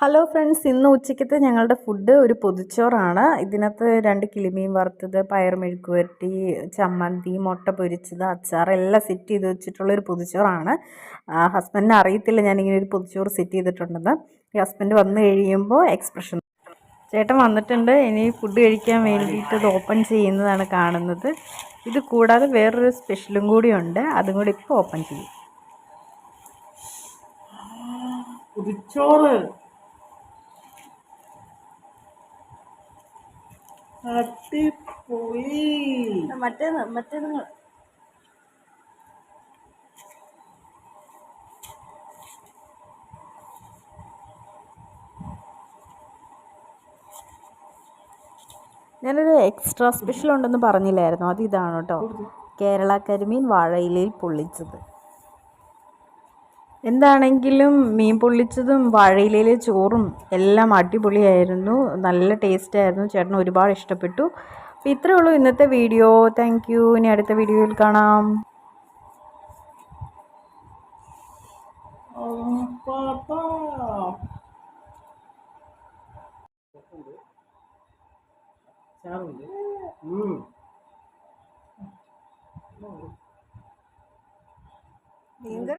Hello friends, ഇന്ന് ഉച്ചയ്ക്കത്തെ ഞങ്ങളുടെ food ഒരു പൊതിച്ചോറാണ്. ഇതിനകത്ത് 2 കിളിമീൻ വറുത്തത്, പയർ മെഴുക്ക് പുരട്ടി, ചമ്മന്തി, മുട്ട പൊരിച്ചത്, അച്ചാർ എല്ലാം സെറ്റ് ചെയ്ത് വെച്ചിട്ടുള്ളൊരു പൊതിച്ചോറാണ്. ഹസ്ബൻഡിന് അറിയത്തില്ല ഞാനിങ്ങനെ ഒരു പൊതിച്ചോറ് സെറ്റ് ചെയ്തിട്ടുണ്ടെന്ന്. ഈ ഹസ്ബൻഡ് വന്നു കഴിയുമ്പോൾ എക്സ്പ്രഷൻ. ചേട്ടൻ വന്നിട്ടുണ്ട്. ഇനി ഫുഡ് കഴിക്കാൻ വേണ്ടിയിട്ട് ഇത് ഓപ്പൺ ചെയ്യുന്നതാണ് കാണുന്നത്. ഇത് കൂടാതെ വേറൊരു സ്പെഷ്യലും കൂടിയുണ്ട്, അതും കൂടി ഇപ്പോൾ ഓപ്പൺ ചെയ്യും. പൊതിച്ചോറ് അടിപൊളി. മറ്റേത് ഞാനൊരു എക്സ്ട്രാ സ്പെഷ്യൽ ഉണ്ടെന്ന് പറഞ്ഞില്ലായിരുന്നു, അത് ഇതാണ് കേട്ടോ. കേരള കരിമീൻ വാഴയിലയിൽ പൊള്ളിച്ചത്. എന്താണെങ്കിലും മീൻ പൊള്ളിച്ചതും വാഴയിലയിലെ ചോറും എല്ലാം അടിപൊളിയായിരുന്നു, നല്ല ടേസ്റ്റായിരുന്നു. ചേട്ടന് ഒരുപാട് ഇഷ്ടപ്പെട്ടു. അപ്പോൾ ഇത്രയേ ഉള്ളൂ ഇന്നത്തെ വീഡിയോ. Thank you. ഇനി അടുത്ത വീഡിയോയിൽ കാണാം. ചാറുണ്ട്.